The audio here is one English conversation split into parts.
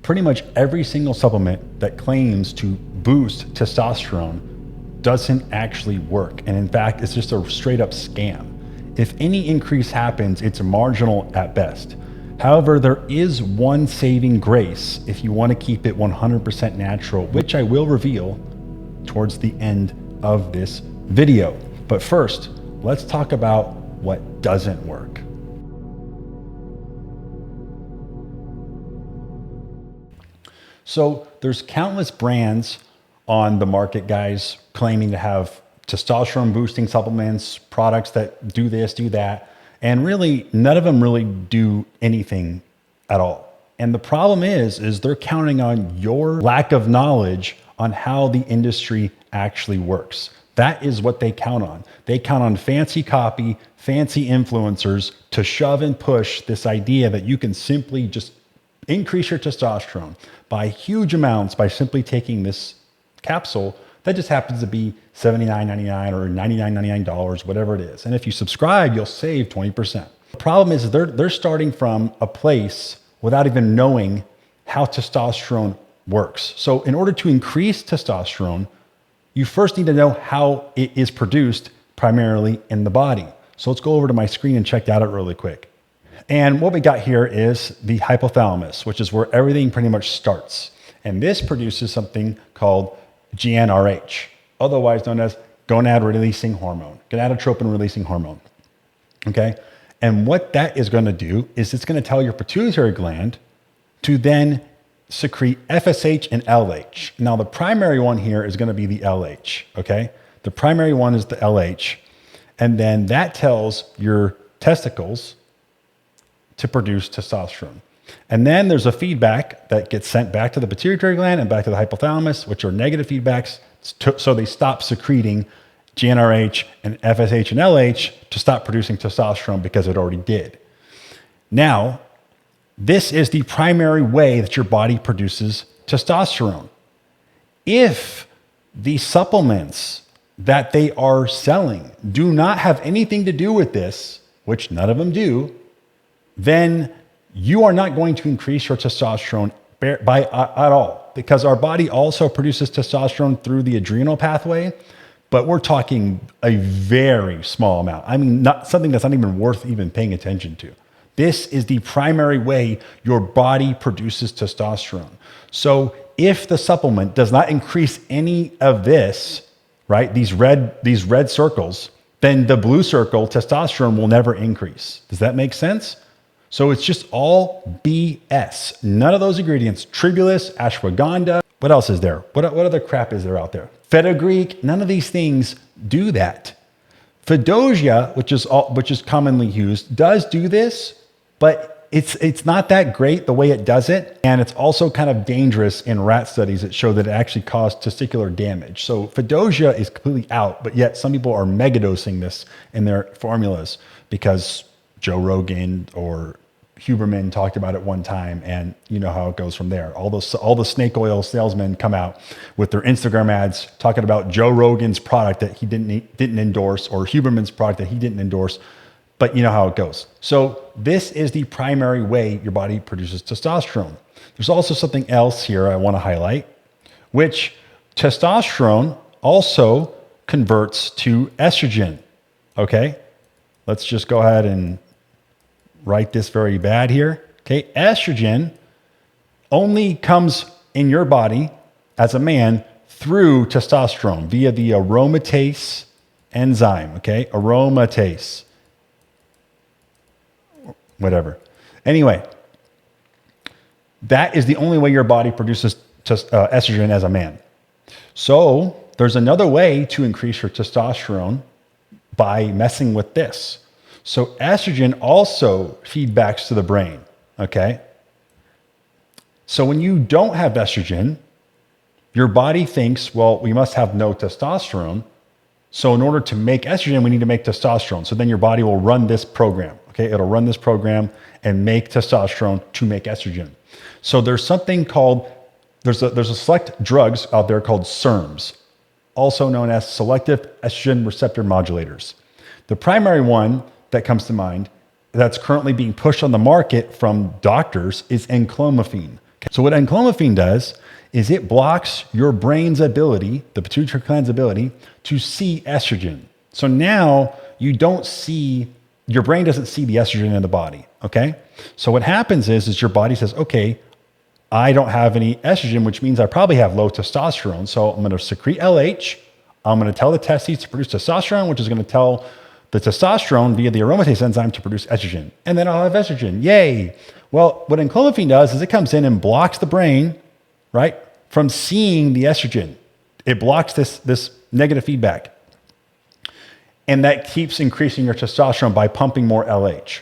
pretty much every single supplement that claims to boost testosterone doesn't actually work. And in fact, it's just a straight up scam. If any increase happens, it's marginal at best. However, there is one saving grace if you want to keep it 100% natural, which I will reveal towards the end of this video. But first, let's talk about what doesn't work. So there's countless brands on the market, guys, claiming to have testosterone boosting supplements, products that do this, do that. And really, none of them really do anything at all. And the problem is they're counting on your lack of knowledge on how the industry actually works. That is what they count on. They count on fancy copy, fancy influencers to shove and push this idea that you can simply just increase your testosterone by huge amounts by simply taking this capsule that just happens to be $79.99 or $99.99, whatever it is. And if you subscribe, you'll save 20%. The problem is they're starting from a place without even knowing how testosterone works. So in order to increase testosterone, you first need to know how it is produced primarily in the body. So let's go over to my screen and check that out really quick. And what we got here is the hypothalamus, which is where everything pretty much starts. And this produces something called GnRH, otherwise known as gonadotropin-releasing hormone. Okay? And what that is going to do is it's going to tell your pituitary gland to then secrete FSH and LH. Now, the primary one here is going to be the LH, okay? The primary one is the LH. And then that tells your testicles to produce testosterone. And then there's a feedback that gets sent back to the pituitary gland and back to the hypothalamus, which are negative feedbacks. So they stop secreting GnRH and FSH and LH to stop producing testosterone because it already did. Now, this is the primary way that your body produces testosterone. If the supplements that they are selling do not have anything to do with this, which none of them do, then you are not going to increase your testosterone at all, because our body also produces testosterone through the adrenal pathway, but we're talking a very small amount. I mean, not something that's not even worth even paying attention to. This is the primary way your body produces testosterone. So if the supplement does not increase any of this, right, these red circles, then the blue circle, testosterone, will never increase. Does that make sense? So it's just all BS. None of those ingredients, tribulus, ashwagandha, what else is there? What other crap is there out there? Fenugreek, none of these things do that. Fedosia, which is commonly used, does do this, but it's not that great the way it does it. And it's also kind of dangerous in rat studies that show that it actually caused testicular damage. So Fedosia is completely out, but yet some people are megadosing this in their formulas because Joe Rogan or Huberman talked about it one time, and you know how it goes from there. All the snake oil salesmen come out with their Instagram ads talking about Joe Rogan's product that he didn't endorse, or Huberman's product that he didn't endorse, but you know how it goes. So this is the primary way your body produces testosterone. There's also something else here I want to highlight, which testosterone also converts to estrogen. Okay, let's just go ahead and write this very bad here. Okay, estrogen only comes in your body as a man through testosterone via the aromatase enzyme. Okay, aromatase. Whatever. Anyway, that is the only way your body produces estrogen as a man. So there's another way to increase your testosterone by messing with this. So estrogen also feedbacks to the brain, okay? So when you don't have estrogen, your body thinks, well, we must have no testosterone. So in order to make estrogen, we need to make testosterone. So then your body will run this program, okay? It'll run this program and make testosterone to make estrogen. So there's something called, there's a select drugs out there called SERMs, also known as selective estrogen receptor modulators. The primary one that comes to mind that's currently being pushed on the market from doctors is Enclomiphene. So what enclomiphene does is it blocks your brain's ability, the pituitary gland's ability, to see estrogen. So now you don't see, your brain doesn't see the estrogen in the body, okay? So what happens is your body says, okay, I don't have any estrogen, which means I probably have low testosterone. So I'm going to secrete LH. I'm going to tell the testes to produce testosterone, which is going to tell the testosterone via the aromatase enzyme to produce estrogen. And then I'll have estrogen. Yay. Well, what enclomiphene does is it comes in and blocks the brain, right, from seeing the estrogen. It blocks this negative feedback. And that keeps increasing your testosterone by pumping more LH.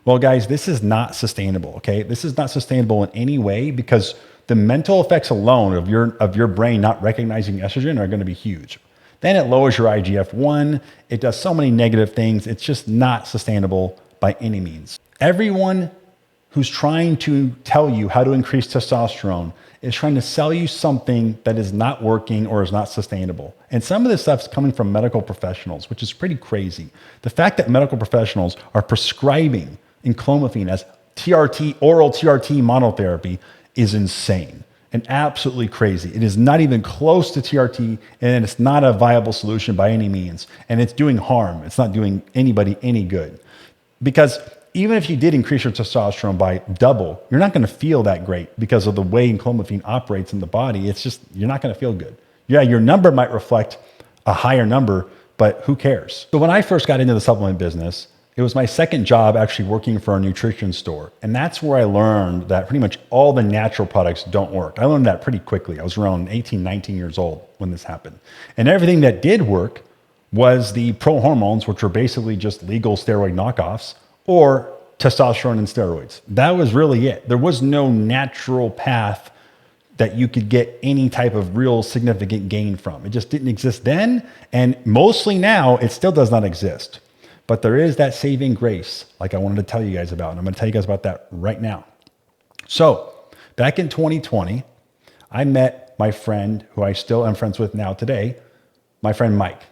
Well, guys, this is not sustainable, okay? This is not sustainable in any way because the mental effects alone of your brain not recognizing estrogen are going to be huge. Then it lowers your IGF-1. It does so many negative things. It's just not sustainable by any means. Everyone who's trying to tell you how to increase testosterone is trying to sell you something that is not working or is not sustainable. And some of this stuff is coming from medical professionals, which is pretty crazy. The fact that medical professionals are prescribing enclomiphene as TRT, oral TRT monotherapy is insane and absolutely crazy. It is not even close to TRT, and it's not a viable solution by any means. And it's doing harm. It's not doing anybody any good. Because even if you did increase your testosterone by double, you're not going to feel that great because of the way enclomiphene operates in the body. It's just, you're not going to feel good. Yeah, your number might reflect a higher number, but who cares? So when I first got into the supplement business, it was my second job actually working for a nutrition store. And that's where I learned that pretty much all the natural products don't work. I learned that pretty quickly. I was around 18, 19 years old when this happened. And everything that did work was the pro-hormones, which were basically just legal steroid knockoffs, or testosterone and steroids. That was really it. There was no natural path that you could get any type of real significant gain from. It just didn't exist then. And mostly now, it still does not exist. But there is that saving grace, like I wanted to tell you guys about. And I'm going to tell you guys about that right now. So back in 2020, I met my friend, who I still am friends with now today, my friend Mike.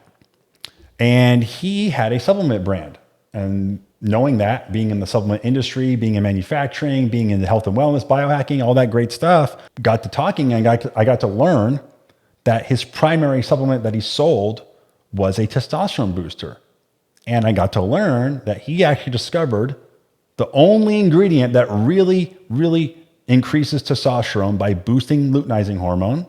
And he had a supplement brand. And knowing that, being in the supplement industry, being in manufacturing, being in the health and wellness, biohacking, all that great stuff, got to talking and I got to learn that his primary supplement that he sold was a testosterone booster. And I got to learn that he actually discovered the only ingredient that really, really increases testosterone by boosting luteinizing hormone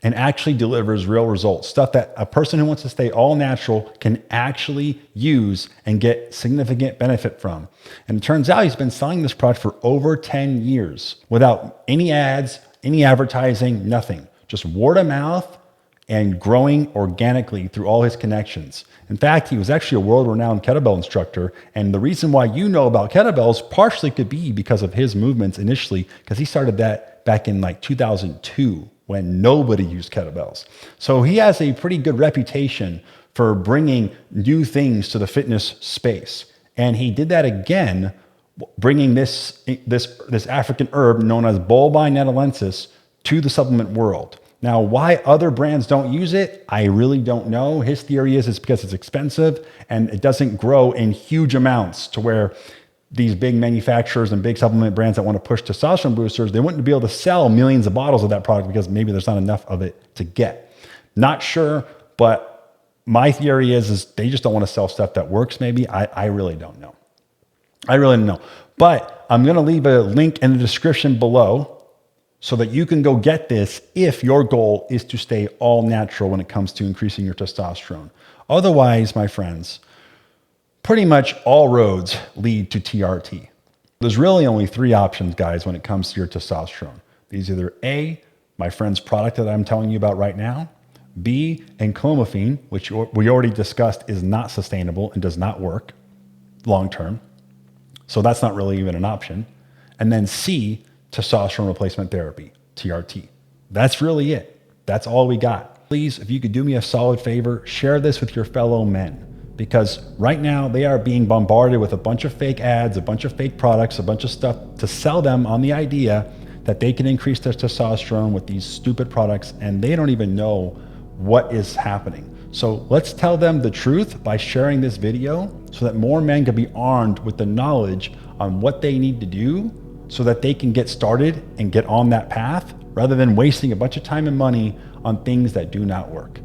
and actually delivers real results. Stuff that a person who wants to stay all natural can actually use and get significant benefit from. And it turns out he's been selling this product for over 10 years without any ads, any advertising, nothing. Just word of mouth and growing organically through all his connections. In fact, he was actually a world-renowned kettlebell instructor. And the reason why you know about kettlebells partially could be because of his movements initially, because he started that back in like 2002 when nobody used kettlebells. So he has a pretty good reputation for bringing new things to the fitness space. And he did that again, bringing this African herb known as Bulbine netalensis to the supplement world. Now, why other brands don't use it, I really don't know. His theory is it's because it's expensive and it doesn't grow in huge amounts to where these big manufacturers and big supplement brands that want to push testosterone boosters, they wouldn't be able to sell millions of bottles of that product because maybe there's not enough of it to get. Not sure, but my theory is they just don't want to sell stuff that works maybe. I really don't know. I really don't know. But I'm going to leave a link in the description below so that you can go get this if your goal is to stay all natural when it comes to increasing your testosterone. Otherwise, my friends, pretty much all roads lead to TRT. There's really only three options, guys, when it comes to your testosterone. These either A, my friend's product that I'm telling you about right now, B, enclomiphene, which we already discussed is not sustainable and does not work long-term. So that's not really even an option. And then C, testosterone replacement therapy, TRT. That's really it. That's all we got. Please, if you could do me a solid favor, share this with your fellow men. Because right now they are being bombarded with a bunch of fake ads, a bunch of fake products, a bunch of stuff to sell them on the idea that they can increase their testosterone with these stupid products, and they don't even know what is happening. So let's tell them the truth by sharing this video so that more men can be armed with the knowledge on what they need to do so that they can get started and get on that path rather than wasting a bunch of time and money on things that do not work.